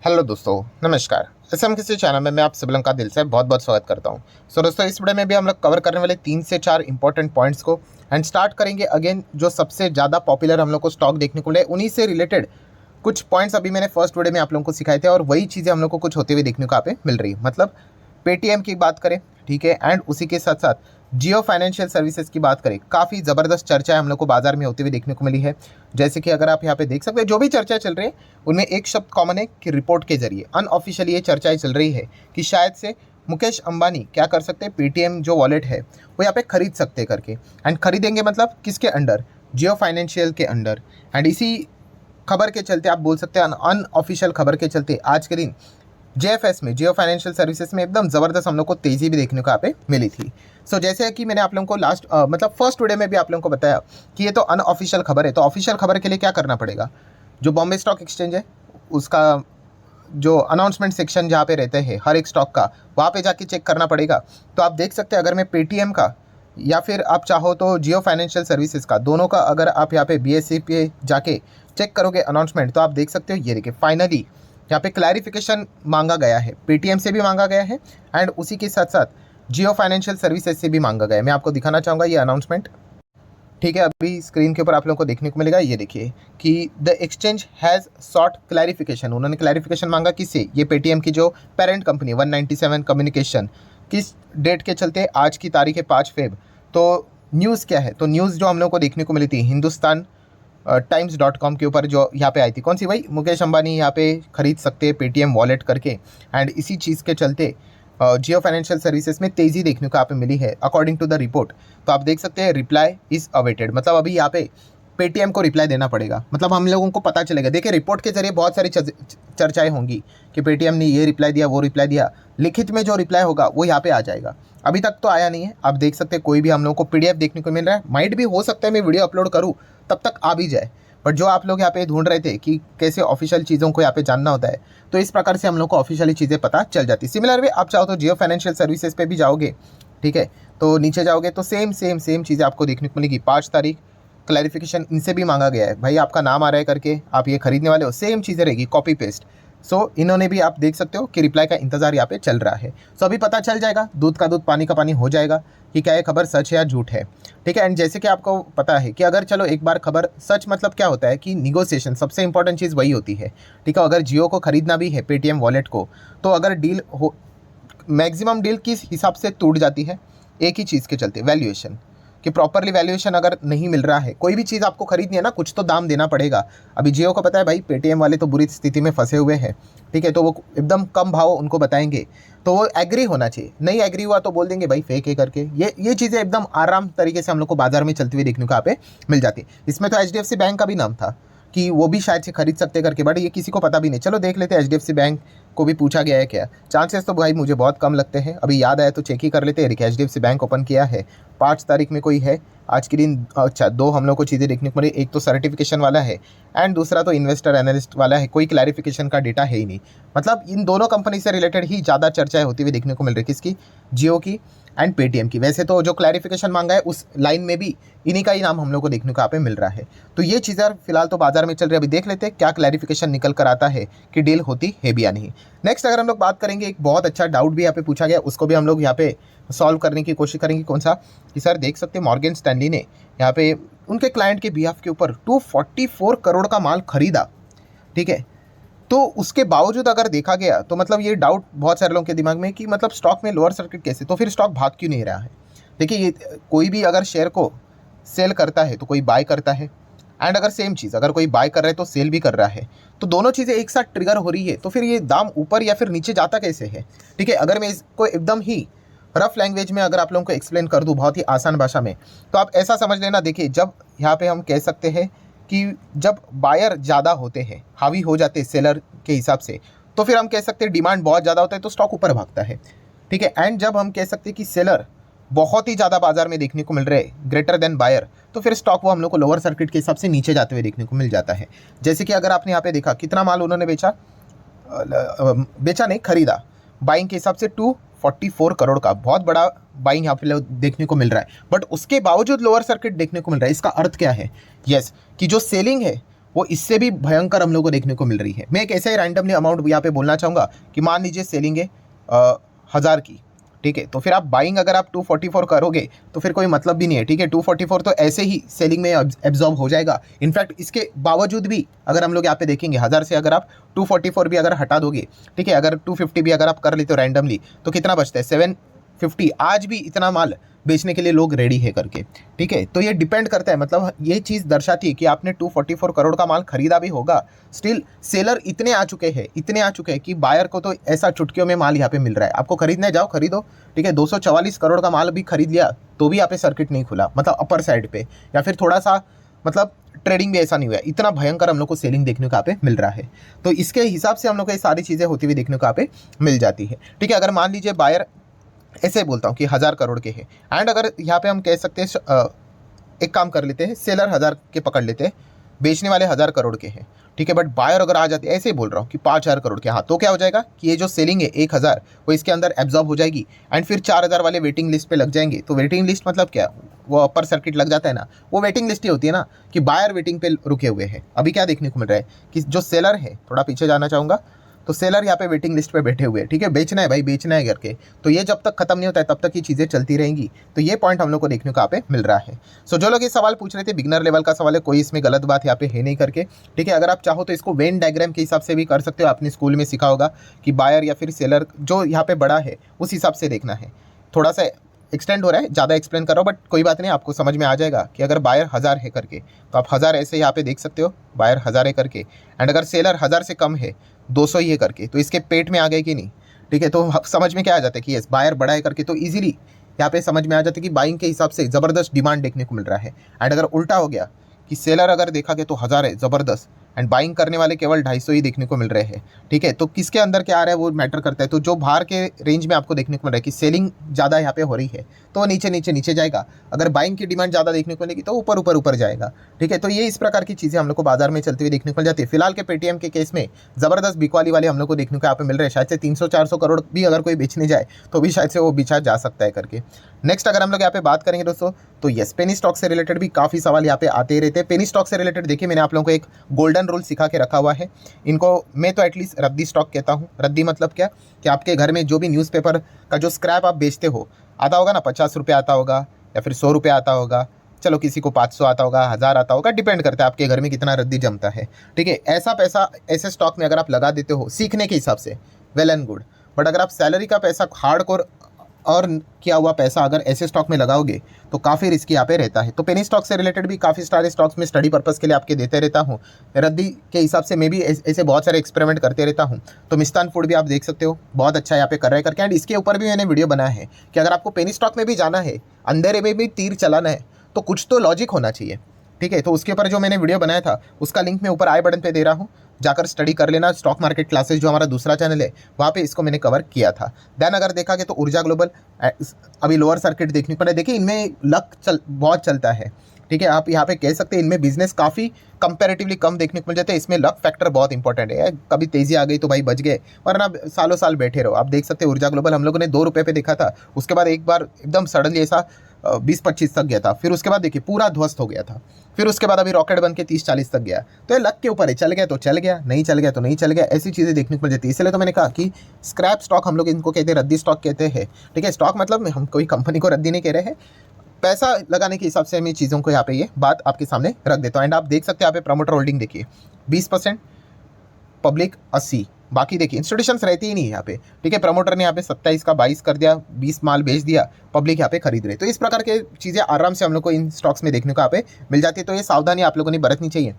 Hello दोस्तों, नमस्कार। SM किसी चैनल में मैं आप सभी लोगों का दिल से बहुत बहुत स्वागत करता हूं। दोस्तों, इस वीडियो में भी हम लोग कवर करने वाले 3 से 4 इंपॉर्टेंट पॉइंट्स को एंड स्टार्ट करेंगे अगेन जो सबसे ज़्यादा पॉपुलर हम लोग को स्टॉक देखने को मिले उन्हीं से रिलेटेड कुछ पॉइंट्स अभी मैंने फर्स्ट वीडियो में आप लोगों को सिखाए थे और वही चीज़ें हम लोग को कुछ होते हुए देखने को यहाँ पे मिल रही है। मतलब पेटीएम की बात करें, ठीक है, एंड उसी के साथ साथ जियो फाइनेंशियल सर्विसेज की बात करें, काफ़ी ज़बरदस्त चर्चा हम लोग को बाजार में होती हुई देखने को मिली है। जैसे कि अगर आप यहाँ पे देख सकते हैं, जो भी चर्चा चल रही है उनमें एक शब्द कॉमन है कि रिपोर्ट के जरिए अनऑफिशियली ये चर्चाएं चल रही है कि शायद से मुकेश अंबानी क्या कर सकते हैं, पेटीएम जो वॉलेट है वो यहाँ पे खरीद सकते करके। एंड खरीदेंगे मतलब किसके अंडर? जियो फाइनेंशियल के अंडर। एंड इसी खबर के चलते आप बोल सकते हैं, अनऑफिशियल खबर के चलते आज के दिन जेएफएस में, जियो फाइनेंशियल सर्विसेज में एकदम ज़बरदस्त हम लोग को तेज़ी भी देखने को यहाँ पे मिली थी। जैसे कि मैंने आप लोगों को लास्ट मतलब फर्स्ट वीडियो में भी आप लोगों को बताया कि ये तो अनऑफिशियल खबर है, तो ऑफिशियल खबर के लिए क्या करना पड़ेगा? जो बॉम्बे स्टॉक एक्सचेंज है उसका जो अनाउंसमेंट सेक्शन जहाँ पे रहते हैं हर एक स्टॉक का, वहाँ पे जाके चेक करना पड़ेगा। तो आप देख सकते हैं, अगर मैं पेटीएम का या फिर आप चाहो तो जियो फाइनेंशियल सर्विसेज का, दोनों का अगर आप यहाँ पे बीएसई पे जाके चेक करोगे अनाउंसमेंट, तो आप देख सकते हो ये देखिए फाइनली यहाँ पे क्लैरिफिकेशन मांगा गया है, पेटीएम से भी मांगा गया है एंड उसी के साथ साथ जियो फाइनेंशियल सर्विसेज से भी मांगा गया है। मैं आपको दिखाना चाहूँगा ये अनाउंसमेंट, ठीक है, अभी स्क्रीन के ऊपर आप लोगों को देखने को मिलेगा। ये देखिए कि the exchange has sought clarification, उन्होंने क्लैरिफिकेशन मांगा किससे? ये पेटीएम की जो पेरेंट कंपनी 197 कम्युनिकेशन, किस डेट के चलते? आज की तारीख है 5 फेब। तो न्यूज़ क्या है? तो न्यूज़ जो हम लोग को देखने को मिली थी हिंदुस्तान times.com के ऊपर, जो यहाँ पे आई थी, कौन सी भाई? मुकेश अंबानी यहाँ पे खरीद सकते हैं पेटीएम वॉलेट करके। एंड इसी चीज़ के चलते जियो फाइनेंशियल सर्विसेज में तेज़ी देखने को यहाँ पे मिली है अकॉर्डिंग टू द रिपोर्ट। तो आप देख सकते हैं रिप्लाई इज़ अवेटेड, मतलब अभी यहाँ पे पेटीएम को रिप्लाई देना पड़ेगा, मतलब हम लोगों को पता चलेगा। देखिए रिपोर्ट के जरिए बहुत सारी चर्चाएं होंगी कि पेटीएम ने ये रिप्लाई दिया, वो रिप्लाई दिया, लिखित में जो रिप्लाई होगा वो यहाँ पे आ जाएगा। अभी तक तो आया नहीं है, आप देख सकते हैं कोई भी हम लोगों को पीडीएफ देखने को मिल रहा है। माइट भी हो सकता है मैं वीडियो अपलोड करूँ तब तक आ भी जाए, बट जो आप लोग यहाँ पे ढूंढ रहे थे कि कैसे ऑफिशियल चीज़ों को यहाँ पे जानना होता है, तो इस प्रकार से हम लोग को ऑफिशियली चीज़ें पता चल जाती है। सिमिलर वे आप चाहो तो जियो फाइनेंशियल सर्विसेज पे भी जाओगे, ठीक है, तो नीचे जाओगे तो सेम चीज़ें आपको देखने को मिलेगी। 5 तारीख क्लैरिफिकेशन इनसे भी मांगा गया है, भाई आपका नाम आ रहा है करके आप ये खरीदने वाले हो, सेम चीज़ें रहेगी, कॉपी पेस्ट। इन्होंने भी आप देख सकते हो कि रिप्लाई का इंतजार यहाँ पे चल रहा है। अभी पता चल जाएगा, दूध का दूध पानी का पानी हो जाएगा कि क्या ये खबर सच है या झूठ है, ठीक है। एंड जैसे कि आपको पता है कि अगर चलो एक बार खबर सच, मतलब क्या होता है कि निगोशिएशन, सबसे इंपॉर्टेंट चीज़ वही होती है, ठीक है। अगर जियो को खरीदना भी है पेटीएम वॉलेट को, तो अगर डील हो, मैक्सिमम डील किस हिसाब से टूट जाती है? एक ही चीज़ के चलते, वैल्यूएशन, कि प्रॉपरली वैल्यूएशन अगर नहीं मिल रहा है, कोई भी चीज़ आपको खरीदनी है ना, कुछ तो दाम देना पड़ेगा। अभी जियो को पता है भाई पेटीएम वाले तो बुरी स्थिति में फंसे हुए हैं, ठीक है, तो वो एकदम कम भाव उनको बताएंगे, तो वो एग्री होना चाहिए। नहीं एग्री हुआ तो बोल देंगे भाई फेक है करके। ये चीज़ें एकदम आराम तरीके से हम लोग को बाजार में चलती हुई देखने को यहाँ पे मिल जाती है। इसमें तो एचडीएफसी बैंक का भी नाम था कि वो भी शायद से खरीद सकते करके, बट ये किसी को पता भी नहीं। चलो देख लेते हैं एचडीएफसी बैंक को भी पूछा गया है क्या। चांसेस तो भाई मुझे बहुत कम लगते हैं, अभी याद आया तो चेक ही कर लेते हैं। एचडीएफसी बैंक ओपन किया है 5 तारीख में, कोई है आज के दिन। अच्छा, 2 हम लोग को चीज़ें देखने को मिली, एक तो सर्टिफिकेशन वाला है एंड दूसरा तो इन्वेस्टर एनालिस्ट वाला है, कोई क्लैरिफिकेशन का डेटा है ही नहीं। मतलब इन दोनों कंपनी से रिलेटेड ही ज़्यादा चर्चाएं होती हुई देखने को मिल रही है, किसकी? जियो की एंड पेटीएम की। वैसे तो जो क्लैरिफिकेशन मांगा है उस लाइन में भी इन्हीं का ही नाम हम लोग को देखने को यहाँ पे मिल रहा है। तो ये चीज़ें फिलहाल तो बाजार में चल रही है, अभी देख लेते हैं क्या क्लैरिफिकेशन निकल कर आता है कि डील होती है भी या नहीं। नेक्स्ट अगर हम लोग बात करेंगे, एक बहुत अच्छा डाउट भी यहाँ पे पूछा गया, उसको भी हम लोग यहाँ पे सॉल्व करने की कोशिश करेंगे। कौन सा? कि सर देख सकते हैं मॉर्गन स्टैनली ने यहाँ पे उनके क्लाइंट के बिहाफ के ऊपर 244 करोड़ का माल खरीदा, ठीक है। तो उसके बावजूद अगर देखा गया तो मतलब ये डाउट बहुत सारे लोगों के दिमाग में कि मतलब स्टॉक में लोअर सर्किट कैसे, तो फिर स्टॉक भाग क्यों नहीं रहा है? देखिए ये कोई भी अगर शेयर को सेल करता है तो कोई बाय करता है, एंड अगर सेम चीज़ अगर कोई बाय कर रहा है तो सेल भी कर रहा है, तो दोनों चीज़ें एक साथ ट्रिगर हो रही है, तो फिर ये दाम ऊपर या फिर नीचे जाता कैसे है, ठीक है। अगर मैं इसको एकदम ही रफ लैंग्वेज में अगर आप लोगों को एक्सप्लेन कर दूं बहुत ही आसान भाषा में, तो आप ऐसा समझ लेना। देखिए जब यहाँ पे हम कह सकते हैं कि जब बायर ज़्यादा होते हैं, हावी हो जाते हैं सेलर के हिसाब से, तो फिर हम कह सकते हैं डिमांड बहुत ज़्यादा होता है तो स्टॉक ऊपर भागता है, ठीक है। एंड जब हम कह सकते हैं कि सेलर बहुत ही ज़्यादा बाजार में देखने को मिल रहे हैं, ग्रेटर देन बायर, तो फिर स्टॉक वो हम लोग को लोअर सर्किट के हिसाब से नीचे जाते हुए देखने को मिल जाता है। जैसे कि अगर आपने यहाँ पे देखा कितना माल उन्होंने बेचा, बेचा नहीं खरीदा, बाइंग के हिसाब से 244 करोड़ का बहुत बड़ा बाइंग यहाँ पे देखने को मिल रहा है, बट उसके बावजूद लोअर सर्किट देखने को मिल रहा है। इसका अर्थ क्या है? यस, कि जो सेलिंग है वो इससे भी भयंकर हम लोग को देखने को मिल रही है। मैं एक ऐसे ही रैंडमली अमाउंट यहाँ पे बोलना चाहूँगा कि मान लीजिए सेलिंग है 1000 की, ठीक है, तो फिर आप बाइंग अगर आप 244 करोगे तो फिर कोई मतलब भी नहीं है, ठीक है। 244 तो ऐसे ही सेलिंग में एब्जॉर्ब हो जाएगा। इनफैक्ट इसके बावजूद भी अगर हम लोग यहाँ पे देखेंगे 1000 से अगर आप 244 भी अगर हटा दोगे, ठीक है, अगर 250 भी अगर आप कर लेते हो रैंडमली, तो कितना बचता है 750। आज भी इतना माल बेचने के लिए लोग रेडी है करके, ठीक है। तो ये डिपेंड करता है, मतलब ये चीज़ दर्शाती है कि आपने 244 करोड़ का माल खरीदा भी होगा, स्टिल सेलर इतने आ चुके हैं कि बायर को तो ऐसा चुटकियों में माल यहाँ पे मिल रहा है। आपको खरीदने जाओ खरीदो, ठीक है। 244 करोड़ का माल भी खरीद लिया तो भी यहाँ पे सर्किट नहीं खुला, मतलब अपर साइड पे, या फिर थोड़ा सा मतलब ट्रेडिंग भी ऐसा नहीं हुआ। इतना भयंकर हम लोग को सेलिंग देखने को यहाँ पे मिल रहा है। तो इसके हिसाब से हम लोग को ये सारी चीज़ें होती हुई देखने को यहाँ पे मिल जाती है, ठीक है। अगर मान लीजिए बायर ऐसे बोलता हूँ कि 1000 करोड़ के हैं, एंड अगर यहाँ पे हम कह सकते हैं एक काम कर लेते हैं, सेलर 1000 के पकड़ लेते हैं, बेचने वाले 1000 करोड़ के हैं, ठीक है। बट बायर अगर आ जाते, ऐसे ही बोल रहा हूँ कि 5000 करोड़ के, हाँ, तो क्या हो जाएगा कि ये जो सेलिंग है 1000 वो इसके अंदर एब्जॉर्ब हो जाएगी, एंड फिर 4000 वाले वेटिंग लिस्ट पे लग जाएंगे। तो वेटिंग लिस्ट मतलब क्या, वो अपर सर्किट लग जाता है ना, वो वेटिंग लिस्ट ही होती है ना, कि बायर वेटिंग पे रुके हुए हैं। अभी क्या देखने को मिल रहा है कि जो सेलर है, थोड़ा पीछे जाना चाहूँगा, तो सेलर यहाँ पे वेटिंग लिस्ट पे बैठे हुए हैं, ठीक है। बेचना है भाई, बेचना है करके, तो ये जब तक खत्म नहीं होता है तब तक ये चीज़ें चलती रहेंगी। तो ये पॉइंट हम लोग को देखने को यहाँ पे मिल रहा है। सो जो लोग ये सवाल पूछ रहे थे, बिगनर लेवल का सवाल है, कोई इसमें गलत बात यहाँ पे है नहीं करके, ठीक है। अगर आप चाहो तो इसको वेन डायग्राम के हिसाब से भी कर सकते हो। आपने स्कूल में सीखा होगा कि बायर या फिर सेलर जो यहाँ पे बड़ा है उस हिसाब से देखना है। थोड़ा सा एक्सटेंड हो रहा है, ज़्यादा एक्सप्लेन कर रहा हूँ, बट कोई बात नहीं, आपको समझ में आ जाएगा कि अगर बायर 1000 है करके तो आप 1000 ऐसे यहाँ पे देख सकते हो, बायर 1000 है करके, एंड अगर सेलर 1000 से कम है, 200 ही है करके, तो इसके पेट में आ गए कि नहीं, ठीक है। तो समझ में क्या आ जाता है कि यस बायर बड़ा है करके, तो ईजिली यहाँ पे समझ में आ जाता है कि बाइंग के हिसाब से ज़बरदस्त डिमांड देखने को मिल रहा है। एंड अगर उल्टा हो गया कि सेलर अगर देखा गया तो 1000 है ज़बरदस्त, एंड बाइंग करने वाले केवल 250 ही देखने को मिल रहे हैं, ठीक है। तो किसके अंदर क्या आ रहा है वो मैटर करता है। तो जो बाहर के रेंज में आपको देखने को मिल रहा है कि सेलिंग ज़्यादा यहाँ पे हो रही है, तो नीचे नीचे नीचे जाएगा। अगर बाइंग की डिमांड ज़्यादा देखने को मिलेगी तो ऊपर ऊपर ऊपर जाएगा, ठीक है। तो ये इस प्रकार की चीज़ें हम लोग को बाजार में चलती हुई देखने को मिल जाती है। फिलहाल के पेटीएम के केस में ज़बरदस्त बिकवाली वाले हम लोग को देखने को यहाँ पे मिल रहे हैं। शायद से 300-400 करोड़ भी अगर कोई बेचने जाए तो भी शायद से वो बेचा जा सकता है करके। नेक्स्ट अगर हम लोग यहाँ पे बात करेंगे दोस्तों, तो यस पेनी स्टॉक से रिलेटेड भी काफ़ी सवाल यहाँ पे आते ही रहते हैं। पेनी स्टॉक से रिलेटेड देखिए, मैंने आप लोगों को एक गोल्डन रूल सिखा के रखा हुआ है। इनको मैं तो एटलीस्ट रद्दी स्टॉक कहता हूँ। रद्दी मतलब क्या, कि आपके घर में जो भी न्यूज़पेपर का जो स्क्रैप आप बेचते हो, आता होगा ना, 50 रुपये आता होगा या फिर 100 रुपये आता होगा, चलो किसी को 500 आता होगा, 1000 आता होगा, डिपेंड करता है आपके घर में कितना रद्दी जमता है, ठीक है। ऐसा पैसा ऐसे स्टॉक में अगर आप लगा देते हो सीखने के हिसाब से, वेल एंड गुड। बट अगर आप सैलरी का पैसा हार्डकोर और किया हुआ पैसा अगर ऐसे स्टॉक में लगाओगे तो काफ़ी रिस्की यहाँ पे रहता है। तो पेनी स्टॉक से रिलेटेड भी काफ़ी सारे स्टॉक्स में स्टडी पर्पस के लिए आपके देते रहता हूँ। रद्दी के हिसाब से मैं भी ऐसे बहुत सारे एक्सपेरिमेंट करते रहता हूँ। तो मिस्तान फूड भी आप देख सकते हो, बहुत अच्छा यहाँ पे कर रहा है करके। एंड इसके ऊपर भी मैंने वीडियो बनाया है कि अगर आपको पेनी स्टॉक में भी जाना है, अंधेरे में भी तीर चलाना है, तो कुछ तो लॉजिक होना चाहिए, ठीक है। तो उसके ऊपर जो मैंने वीडियो बनाया था उसका लिंक मैं ऊपर आई बटन पे दे रहा हूँ, जाकर स्टडी कर लेना। स्टॉक मार्केट क्लासेस जो हमारा दूसरा चैनल है वहाँ पे इसको मैंने कवर किया था। देन अगर देखा गया तो ऊर्जा ग्लोबल अभी लोअर सर्किट देखने को, देखिए इनमें लक बहुत चलता है, ठीक है। आप यहाँ पे कह सकते हैं इनमें बिजनेस काफ़ी कंपैरेटिवली कम देखने को मिल जाते हैं। इसमें लक फैक्टर बहुत इंपॉर्टेंट है। कभी तेज़ी आ गई तो भाई बच गए, वरना सालों साल बैठे रहो। आप देख सकते हैं ऊर्जा ग्लोबल हम लोगों ने 2 रुपये पे देखा था, उसके बाद एक बार एकदम सडनली ऐसा 20-25 तक गया था, फिर उसके बाद देखिए पूरा ध्वस्त हो गया था, फिर उसके बाद अभी रॉकेट बन के 30-40 तक गया। तो ये लक के ऊपर है, चल गया तो चल गया, नहीं चल गया तो नहीं चल गया, ऐसी चीज़ें देखने को मिल जाती है। इसलिए तो मैंने कहा कि स्क्रैप स्टॉक हम लोग इनको कहते हैं, रद्दी स्टॉक कहते हैं, ठीक है। स्टॉक मतलब हम कोई कंपनी को रद्दी नहीं कह रहे हैं, पैसा लगाने के हिसाब से हम ये चीज़ों को यहाँ पे ये बात आपके सामने रख देता हूँ। एंड आप देख सकते हैं यहाँ पे प्रमोटर होल्डिंग देखिए 20%, पब्लिक 80, बाकी देखिए इंस्टीट्यूशंस रहती ही नहीं है यहाँ पे, ठीक है। प्रमोटर ने यहाँ पे 27 का 22 कर दिया, 20 माल बेच दिया, पब्लिक यहाँ पे खरीद रहे। तो इस प्रकार के चीज़ें आराम से हम लोग को इन स्टॉक्स में देखने को यहाँ पे मिल जाती है। तो ये सावधानी आप लोगों ने बरतनी चाहिए।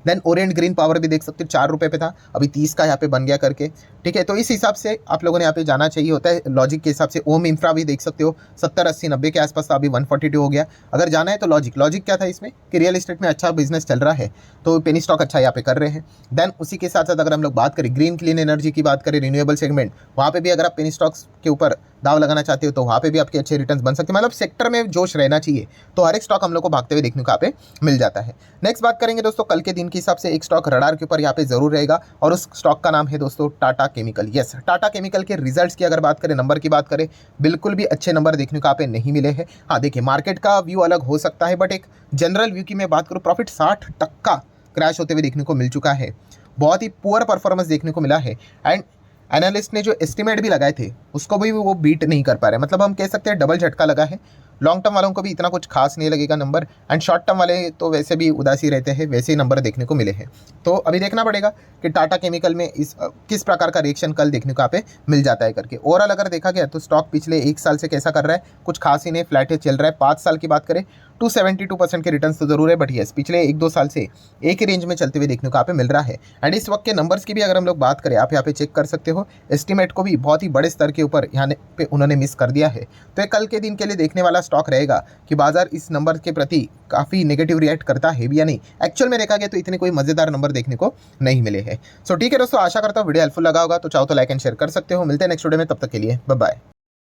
देन ओरिएंट ग्रीन पावर भी देख सकते हो, 4 रुपये पे था, अभी 30 का यहाँ पे बन गया करके, ठीक है। तो इस हिसाब से आप लोगों ने यहाँ पे जाना चाहिए होता है लॉजिक के हिसाब से। ओम इंफ्रा भी देख सकते हो 70, 80, 90 के आसपास था, अभी 142 हो गया। अगर जाना है तो लॉजिक क्या था इसमें कि रियल एस्टेट में अच्छा बिजनेस चल रहा है, तो पेनी स्टॉक अच्छा यहाँ पे कर रहे हैं। देन उसी के साथ साथ अगर हम लोग बात करें ग्रीन क्लीन एनर्जी की बात करें, रिन्यूएबल सेगमेंट, वहाँ पे भी अगर आप पेनी स्टॉक्स के ऊपर दाव लगाना चाहते हो तो वहाँ पे भी आपके अच्छे रिटर्न्स बन सकते हैं। मतलब सेक्टर में जोश रहना चाहिए, तो हर एक स्टॉक हम लोग को भागते हुए देखने को यहाँ पे मिल जाता है। नेक्स्ट बात करेंगे दोस्तों, कल के दिन के हिसाब से एक स्टॉक रडार के ऊपर यहाँ पे जरूर रहेगा, और उस स्टॉक का नाम है दोस्तों Tata chemical. Yes, Tata chemical के रिजल्ट्स की अगर बात करें, नंबर की बात करें, बिल्कुल भी अच्छे नंबर देखने को यहाँ पे नहीं मिले हैं। हाँ देखिए, मार्केट का व्यू अलग हो सकता है, बट एक जनरल व्यू की मैं बात करूँ, प्रॉफिट 60% क्रैश होते हुए देखने को मिल चुका है, बहुत ही पुअर परफॉर्मेंस देखने को मिला है। एंड एनालिस्ट ने जो एस्टिमेट भी लगाए थे उसको भी वो बीट नहीं कर पा रहे, मतलब हम कह सकते हैं डबल झटका लगा है। लॉन्ग टर्म वालों को भी इतना कुछ खास नहीं लगेगा नंबर, एंड शॉर्ट टर्म वाले तो वैसे भी उदासी रहते हैं, वैसे ही नंबर देखने को मिले हैं। तो अभी देखना पड़ेगा कि टाटा केमिकल में इस किस प्रकार का रिएक्शन कल देखने को यहाँ पे मिल जाता है करके। ओवरऑल अगर देखा गया तो स्टॉक पिछले 1 साल से कैसा कर रहा है, कुछ खास ही नहीं, फ्लैट है, चल रहा है। 5 साल की बात करें 272% के रिटर्न्स तो जरूर है, बट यस पिछले 1-2 साल से एक ही रेंज में चलते हुए देखने को यहाँ पे मिल रहा है। एंड इस वक्त के नंबर्स की भी अगर हम लोग बात करें, आप यहाँ पे चेक कर सकते हो, एस्टिमेट को भी बहुत ही बड़े स्तर के ऊपर यहाँ पे उन्होंने मिस कर दिया है। तो ये कल के दिन के लिए देखने वाला स्टॉक रहेगा कि बाजार इस नंबर के प्रति काफ़ी नेगेटिव रिएक्ट करता है भी या नहीं। एक्चुअल में देखा गया तो इतने कोई मजेदार नंबर देखने को नहीं मिले हैं। सो ठीक है दोस्तों, आशा करता हूँ वीडियो हेल्पफुल लगा होगा, तो चाहो तो लाइक एंड शेयर कर सकते हो। मिलते हैं नेक्स्ट वीडियो में, तब तक के लिए बाय बाय।